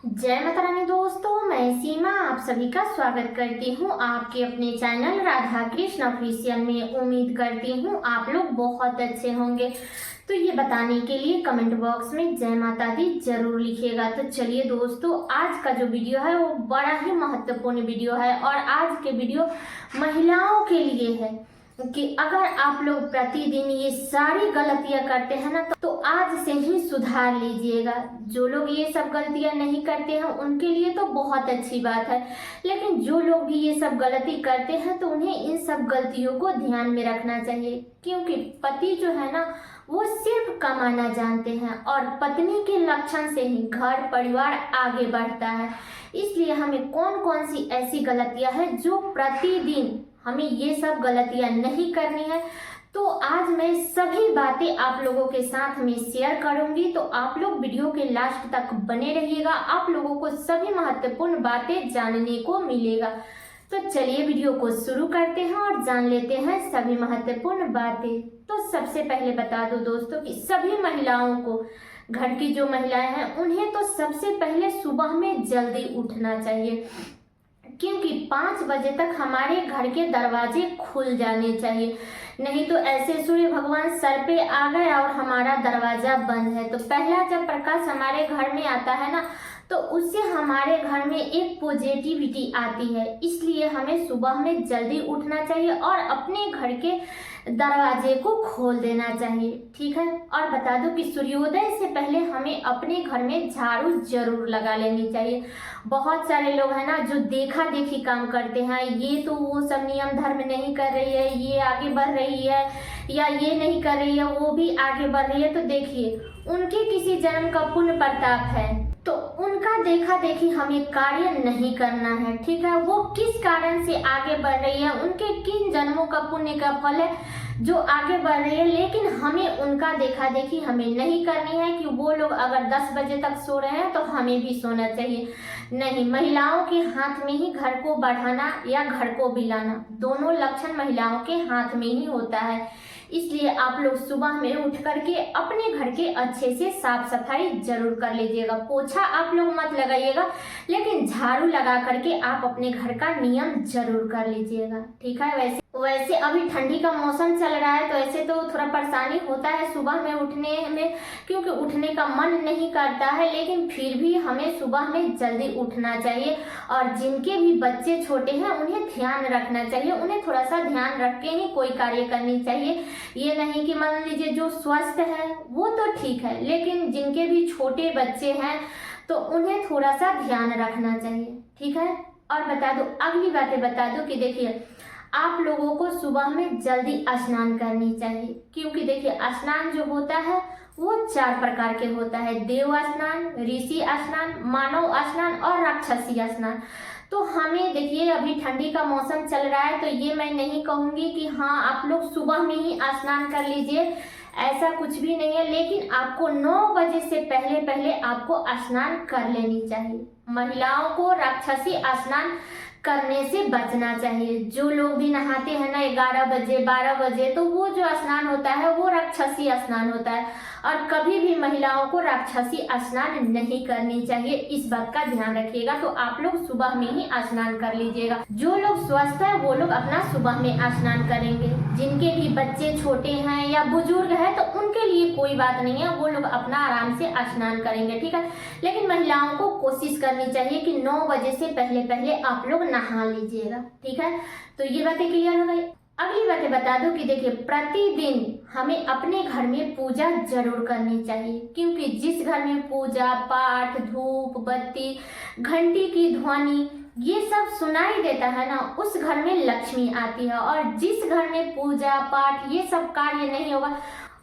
जय माता रानी दोस्तों, मैं सीमा आप सभी का स्वागत करती हूँ आपके अपने चैनल राधा कृष्ण ऑफिशियल में। उम्मीद करती हूँ आप लोग बहुत अच्छे होंगे। तो ये बताने के लिए कमेंट बॉक्स में जय माता दी जरूर लिखिएगा। तो चलिए दोस्तों, आज का जो वीडियो है वो बड़ा ही महत्वपूर्ण वीडियो है और आज के वीडियो महिलाओं के लिए है कि अगर आप लोग प्रतिदिन ये सारी गलतियां करते हैं ना तो आज से ही सुधार लीजिएगा। जो लोग ये सब गलतियां नहीं करते हैं उनके लिए तो बहुत अच्छी बात है, लेकिन जो लोग भी ये सब गलती करते हैं तो उन्हें इन सब गलतियों को ध्यान में रखना चाहिए, क्योंकि पति जो है ना वो सिर्फ कमाना जानते हैं और पत्नी के लक्षण से ही घर परिवार आगे बढ़ता है। इसलिए हमें कौन कौन सी ऐसी गलतियां हैं जो प्रतिदिन हमें ये सब गलतियां नहीं करनी है, तो आज मैं सभी बातें आप लोगों के साथ में शेयर करूंगी। तो आप लोग वीडियो के लास्ट तक बने रहिएगा, आप लोगों को सभी महत्वपूर्ण बातें जानने को मिलेगा। तो चलिए वीडियो को शुरू करते हैं और जान लेते हैं सभी महत्वपूर्ण बातें। तो सबसे पहले बता दूं दोस्तों कि सभी महिलाओं को, घर की जो महिलाएं हैं उन्हें तो सबसे पहले सुबह में जल्दी उठना चाहिए, क्योंकि 5 बजे तक हमारे घर के दरवाजे खुल जाने चाहिए। नहीं तो ऐसे सूर्य भगवान सर पे आ गए और हमारा दरवाजा बंद है, तो पहला जब प्रकाश हमारे घर में आता है ना तो उससे हमारे घर में एक पॉजिटिविटी आती है। इसलिए हमें सुबह में जल्दी उठना चाहिए और अपने घर के दरवाजे को खोल देना चाहिए, ठीक है। और बता दूं कि सूर्योदय से पहले हमें अपने घर में झाड़ू जरूर लगा लेनी चाहिए। बहुत सारे लोग हैं ना जो देखा देखी काम करते हैं, ये तो वो सब नियम धर्म नहीं कर रही है, ये आगे बढ़ रही है, या ये नहीं कर रही है वो भी आगे बढ़ रही है, तो देखिए उनके किसी जन्म का पुण्य प्रताप है, तो उनका देखा देखी हमें कार्य नहीं करना है, ठीक है। वो किस कारण से आगे बढ़ रही है, उनके किन जन्मों का पुण्य का फल है जो आगे बढ़ रही है, लेकिन हमें उनका देखा देखी हमें नहीं करनी है कि वो लोग अगर 10 बजे तक सो रहे हैं तो हमें भी सोना चाहिए। नहीं, महिलाओं के हाथ में ही घर को बढ़ाना या घर को बिलाना, दोनों लक्षण महिलाओं के हाथ में ही होता है। इसलिए आप लोग सुबह में उठ करके अपने घर के अच्छे से साफ सफाई जरूर कर लीजिएगा। पोछा आप लोग मत लगाइएगा, लेकिन झाड़ू लगा करके आप अपने घर का नियम जरूर कर लीजिएगा, ठीक है। वैसे अभी ठंडी का मौसम चल रहा है तो ऐसे तो थोड़ा परेशानी होता है सुबह में उठने में, क्योंकि उठने का मन नहीं करता है, लेकिन फिर भी हमें सुबह में जल्दी उठना चाहिए। और जिनके भी बच्चे छोटे हैं उन्हें ध्यान रखना चाहिए, उन्हें थोड़ा सा ध्यान रख के ही कोई कार्य करनी चाहिए। ये नहीं कि मान लीजिए जो स्वस्थ है वो तो ठीक है, लेकिन जिनके भी छोटे बच्चे हैं तो उन्हें थोड़ा सा ध्यान रखना चाहिए, ठीक है। और बता दो, अगली बातें बता दो कि देखिए आप लोगों को सुबह में जल्दी स्नान करनी चाहिए, क्योंकि देखिए स्नान जो होता है वो 4 प्रकार के होता है: देव स्नान, ऋषि स्नान, मानव स्नान और राक्षसी स्नान। तो हमें देखिए अभी ठंडी का मौसम चल रहा है तो ये मैं नहीं कहूंगी कि हाँ आप लोग सुबह में ही स्नान कर लीजिए, ऐसा कुछ भी नहीं है, लेकिन आपको 9 बजे से पहले पहले आपको स्नान कर लेनी चाहिए। महिलाओं को राक्षसी स्नान करने से बचना चाहिए। जो लोग भी नहाते हैं ना 11 बजे 12 बजे, तो वो जो स्नान होता है वो राक्षसी स्नान होता है, और कभी भी महिलाओं को राक्षसी स्नान नहीं करनी चाहिए, इस बात का ध्यान रखिएगा। तो आप लोग सुबह में ही स्नान कर लीजिएगा। जो लोग स्वस्थ है वो लोग अपना सुबह में स्नान करेंगे, जिनके भी बच्चे छोटे हैं या बुजुर्ग है तो उनके लिए कोई बात नहीं है, वो लोग अपना आराम से स्नान करेंगे, ठीक है। लेकिन महिलाओं को कोशिश करनी चाहिए कि 9 बजे से पहले पहले आप लोग नहा लीजिएगा, ठीक है। तो ये बातें क्लियर हो गई। अगली बातें बता दूं कि देखिए प्रतिदिन हमें अपने घर में पूजा जरूर करनी चाहिए, क्योंकि जिस घर में पूजा पाठ, धूप बत्ती, घंटी की ध्वनि ये सब सुनाई देता है ना, उस घर में लक्ष्मी आती है। और जिस घर में पूजा पाठ ये सब कार्य नहीं होगा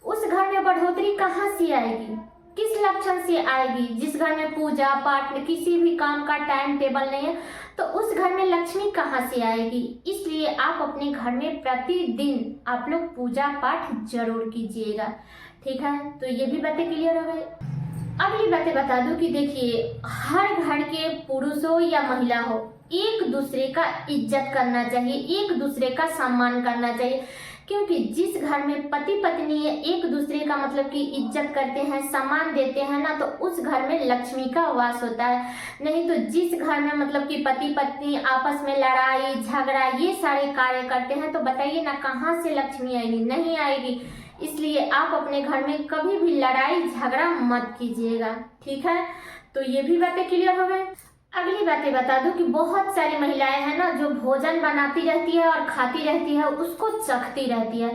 उस घर में बढ़ोतरी कहाँ से आएगी, किस लक्षण से आएगी। जिस घर में पूजा पाठ में किसी भी काम का टाइम टेबल नहीं है तो उस घर में लक्ष्मी कहाँ से आएगी। इसलिए आप अपने घर में प्रतिदिन आप लोग पूजा पाठ जरूर कीजिएगा, ठीक है। तो ये भी बातें क्लियर हो गई। अगली बातें बता दूं कि देखिए हर घर के पुरुष हो या महिला हो एक दूसरे का इज्जत करना चाहिए, एक दूसरे का सम्मान करना चाहिए। क्योंकि जिस घर में पति पत्नी एक दूसरे का मतलब कि इज्जत करते हैं, सम्मान देते हैं ना, तो उस घर में लक्ष्मी का वास होता है। नहीं तो जिस घर में मतलब कि पति पत्नी आपस में लड़ाई झगड़ा ये सारे कार्य करते हैं, तो बताइए ना कहाँ से लक्ष्मी आएगी, नहीं आएगी। इसलिए आप अपने घर में कभी भी लड़ाई झगड़ा मत कीजिएगा, ठीक है। तो ये भी बातें क्लियर हो गई। अगली बातें बता दूं कि बहुत सारी महिलाएं हैं ना जो भोजन बनाती रहती है और खाती रहती है, उसको चखती रहती है।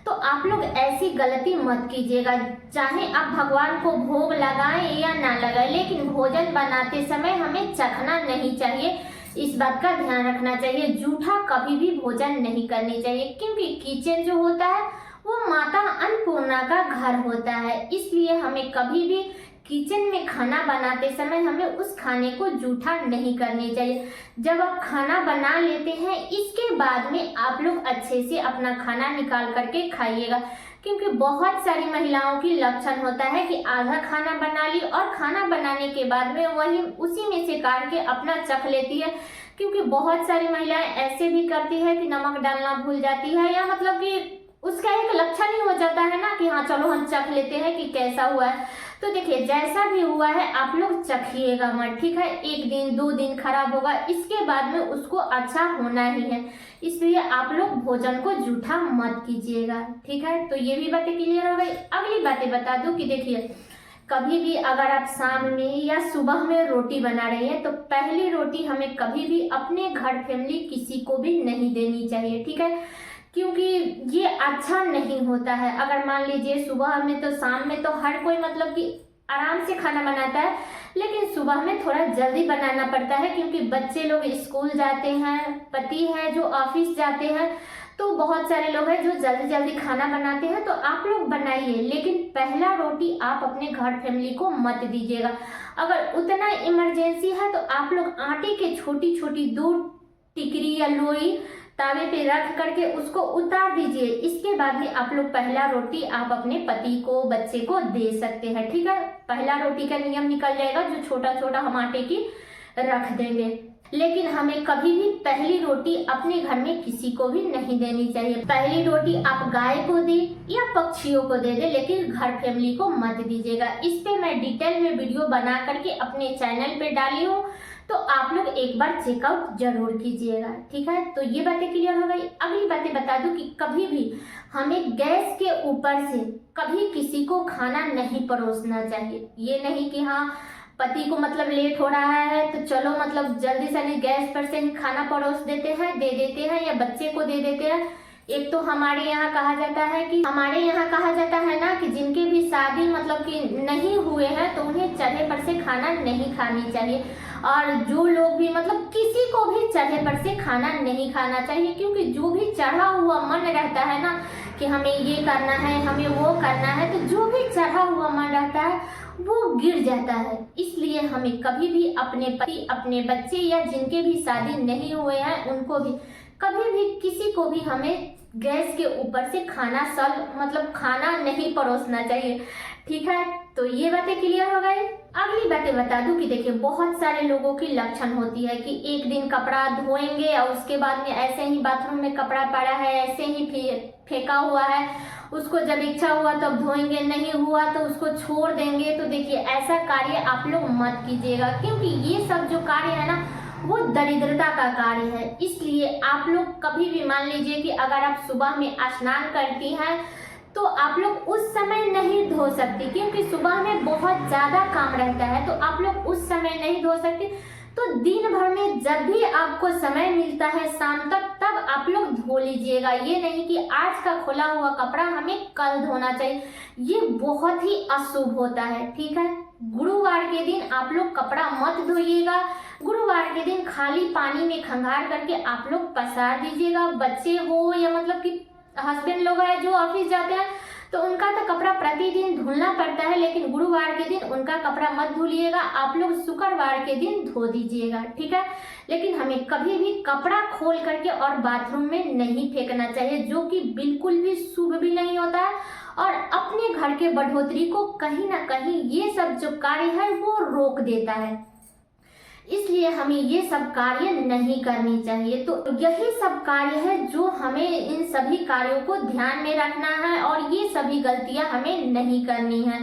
तो आप लोग ऐसी गलती मत कीजिएगा। चाहे आप भगवान को भोग लगाएं या ना लगाएं, लेकिन भोजन बनाते समय हमें चखना नहीं चाहिए। इस बात का ध्यान रखना चाहिए। जूठा कभी भी भोजन नहीं करनी चाहिए, क्योंकि किचन जो होता है वो माता अन्नपूर्णा का घर होता है। इसलिए हमें कभी भी किचन में खाना बनाते समय हमें उस खाने को जूठा नहीं करनी चाहिए। जब आप खाना बना लेते हैं, इसके बाद में आप लोग अच्छे से अपना खाना निकाल करके खाइएगा, क्योंकि बहुत सारी महिलाओं की लक्षण होता है कि आधा खाना बना ली और खाना बनाने के बाद में वही उसी में से काट के अपना चख लेती है। क्योंकि बहुत सारी महिलाएं ऐसे भी करती है कि नमक डालना भूल जाती है, या मतलब कि उसका एक लक्षण ही हो जाता है ना कि हाँ चलो हम चख लेते हैं कि कैसा हुआ है। तो देखिए जैसा भी हुआ है आप लोग चखिएगा मत, ठीक है। 1 दिन 2 दिन खराब होगा, इसके बाद में उसको अच्छा होना ही है। इसलिए आप लोग भोजन को जूठा मत कीजिएगा, ठीक है। तो ये भी बातें क्लियर हो गई। अगली बातें बता दूं कि देखिए कभी भी अगर आप शाम में या सुबह में रोटी बना रही हैं, तो पहली रोटी हमें कभी भी अपने घर फैमिली किसी को भी नहीं देनी चाहिए, ठीक है। क्योंकि ये अच्छा नहीं होता है। अगर मान लीजिए सुबह में तो शाम में तो हर कोई मतलब कि आराम से खाना बनाता है, लेकिन सुबह में थोड़ा जल्दी बनाना पड़ता है, क्योंकि बच्चे लोग स्कूल जाते हैं, पति है जो ऑफिस जाते हैं, तो बहुत सारे लोग हैं जो जल्दी जल्दी खाना बनाते हैं। तो आप लोग बनाइए, लेकिन पहला रोटी आप अपने घर फैमिली को मत दीजिएगा। अगर उतना इमरजेंसी है तो आप लोग आटे के छोटी छोटी 2 टिकरी या लोई तावे पे रख करके उसको उतार दीजिए। इसके बाद में आप लोग पहला रोटी आप अपने पति को बच्चे को दे सकते हैं, ठीक है। पहला रोटी का नियम निकल जाएगा, जो छोटा छोटा हम आटे की रख देंगे। लेकिन हमें कभी भी पहली रोटी अपने घर में किसी को भी नहीं देनी चाहिए। पहली रोटी आप गाय को दे या पक्षियों को दे दे, लेकिन घर फैमिली को मत दीजिएगा। इस पे मैं डिटेल में वीडियो बना करके अपने चैनल पे डाली हूँ, तो आप लोग एक बार चेकआउट जरूर कीजिएगा, ठीक है। तो ये बातें क्लियर हो गई। अगली बातें बता दूं कि कभी भी हमें गैस के ऊपर से कभी किसी को खाना नहीं परोसना चाहिए। ये नहीं कि हाँ पति को मतलब लेट हो रहा है तो चलो मतलब जल्दी से गैस पर से ही खाना परोस देते हैं, दे देते हैं, या बच्चे को दे देते हैं। एक तो हमारे यहाँ कहा जाता है ना कि जिनके भी शादी मतलब कि नहीं हुए हैं तो उन्हें चढ़े पर से खाना नहीं खानी चाहिए, और जो लोग भी मतलब किसी को भी चढ़े पर से खाना नहीं खाना चाहिए, क्योंकि जो भी चढ़ा हुआ मन रहता है ना कि हमें ये करना है, हमें वो करना है, तो जो भी चढ़ा हुआ मन रहता है वो गिर जाता है। इसलिए हमें कभी भी अपने पति, अपने बच्चे या जिनके भी शादी नहीं हुए हैं उनको भी कभी भी किसी को भी हमें गैस के ऊपर से खाना मतलब खाना नहीं परोसना चाहिए, ठीक है। तो ये बातें क्लियर हो गई। अगली बातें बता दूं कि देखिए बहुत सारे लोगों की लक्षण होती है कि एक दिन कपड़ा धोएंगे और उसके बाद में ऐसे ही बाथरूम में कपड़ा पड़ा है, ऐसे ही फेंका हुआ है, उसको जब इच्छा हुआ तब धोएंगे, नहीं हुआ तो उसको छोड़ देंगे। तो देखिए ऐसा कार्य आप लोग मत कीजिएगा, क्योंकि ये सब जो कार्य है ना वो दरिद्रता का कार्य है। इसलिए आप लोग कभी भी मान लीजिए कि अगर आप सुबह में स्नान करती हैं तो आप लोग उस समय नहीं धो सकती, क्योंकि सुबह में बहुत ज्यादा काम रहता है, तो आप लोग उस समय नहीं धो सकते। तो दिन भर में जब भी आपको समय मिलता है शाम तक, तब आप लोग धो लीजिएगा। ये नहीं कि आज का खुला हुआ कपड़ा हमें कल धोना चाहिए, ये बहुत ही अशुभ होता है, ठीक है। गुरुवार के दिन आप लोग कपड़ा मत धोइएगा। गुरुवार के दिन खाली पानी में खंगार करके आप लोग पसार दीजिएगा। बच्चे हो या मतलब कि हस्बैंड लोग हैं जो ऑफिस जाते हैं तो उनका तो कपड़ा प्रतिदिन धुलना पड़ता है, लेकिन गुरुवार के दिन उनका कपड़ा मत धुलिएगा, आप लोग शुक्रवार के दिन धो दीजिएगा, ठीक है। लेकिन हमें कभी भी कपड़ा खोल करके और बाथरूम में नहीं फेंकना चाहिए, जो कि बिल्कुल भी शुभ भी नहीं होता है, और अपने घर के बढ़ोतरी को कहीं ना कहीं ये सब जो कार्य है वो रोक देता है। इसलिए हमें ये सब कार्य नहीं करनी चाहिए। तो यही सब कार्य है जो हमें इन सभी कार्यों को ध्यान में रखना है और ये सभी गलतियां हमें नहीं करनी है,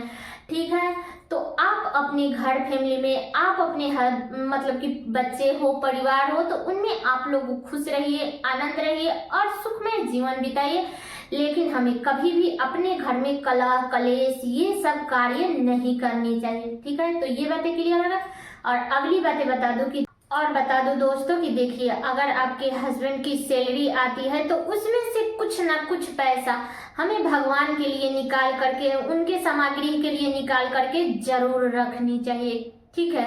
ठीक है। तो आप अपने घर फैमिली में, आप अपने हर मतलब कि बच्चे हो, परिवार हो, तो उनमें आप लोग खुश रहिए, आनंद रहिए और सुखमय जीवन बिताइए। लेकिन हमें कभी भी अपने घर में कलह कलेश ये सब कार्य नहीं करनी चाहिए, ठीक है। तो ये बातें क्लियर है। और अगली बातें बता दूं दोस्तों कि देखिए, अगर आपके हस्बैंड की सैलरी आती है तो उसमें से कुछ ना कुछ पैसा हमें भगवान के लिए निकाल करके, उनके सामग्री के लिए निकाल करके जरूर रखनी चाहिए, ठीक है।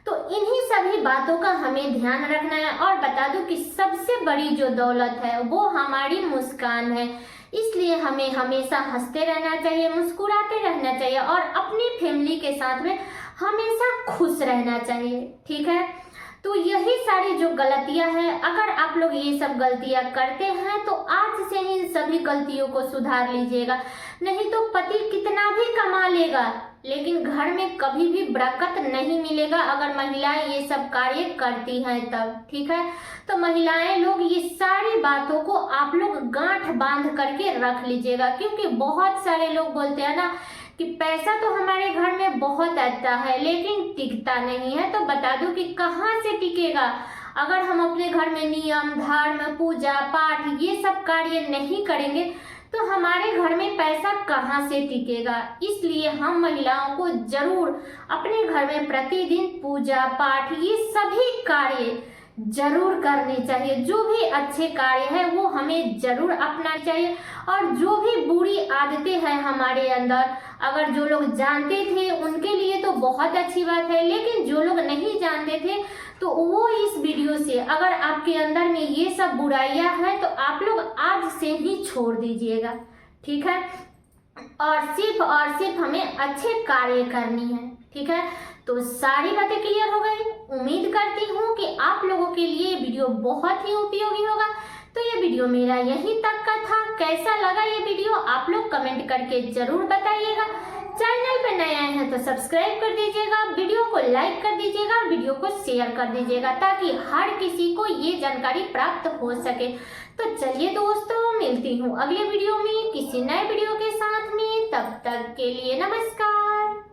तो इन्हीं सभी बातों का हमें ध्यान रखना है। और बता दूं कि सबसे बड़ी जो दौलत है वो हमारी मुस्कान है, इसलिए हमें हमेशा हंसते रहना चाहिए, मुस्कुराते रहना चाहिए और अपनी फैमिली के साथ में हमेशा खुश रहना चाहिए, ठीक है। तो यही सारी जो गलतियां हैं, अगर आप लोग ये सब गलतियां करते हैं तो आज से ही इन सभी गलतियों को सुधार लीजिएगा। नहीं तो पति कितना भी कमा लेगा लेकिन घर में कभी भी बरकत नहीं मिलेगा अगर महिलाएं ये सब कार्य करती हैं तब, ठीक है। तो महिलाएं लोग ये सारी बातों को आप लोग गांठ बांध करके रख लीजिएगा, क्योंकि बहुत सारे लोग बोलते हैं ना कि पैसा तो हमारे घर में बहुत आता है लेकिन टिकता नहीं है। तो बता दूं कि कहाँ से टिकेगा अगर हम अपने घर में नियम धर्म पूजा पाठ ये सब कार्य नहीं करेंगे तो हमारे घर में पैसा कहाँ से टिकेगा। इसलिए हम महिलाओं को जरूर अपने घर में प्रतिदिन पूजा पाठ ये सभी कार्य जरूर करने चाहिए। जो भी अच्छे कार्य है वो हमें जरूर अपनाना चाहिए। और जो भी बुरी आदतें हैं हमारे अंदर, अगर जो लोग जानते थे उनके लिए तो बहुत अच्छी बात है, लेकिन जो लोग नहीं जानते थे तो वो इस वीडियो से, अगर आपके अंदर में ये सब बुराइयां हैं तो आप लोग आज से ही छोड़ दीजिएगा, ठीक है। और सिर्फ हमें अच्छे कार्य करनी है, ठीक है। तो सारी बातें क्लियर हो गई। उम्मीद करती हूँ कि आप लोगों के लिए ये वीडियो बहुत ही उपयोगी होगा। तो ये वीडियो मेरा यहीं तक का था। कैसा लगा ये वीडियो आप लोग कमेंट करके जरूर बताइएगा। चैनल पे नए आए हैं तो सब्सक्राइब कर दीजिएगा, वीडियो को लाइक कर दीजिएगा, वीडियो को शेयर कर दीजिएगा ताकि हर किसी को ये जानकारी प्राप्त हो सके। तो चलिए दोस्तों, मिलती हूँ अगले वीडियो में किसी नए वीडियो के साथ में। तब तक के लिए नमस्कार।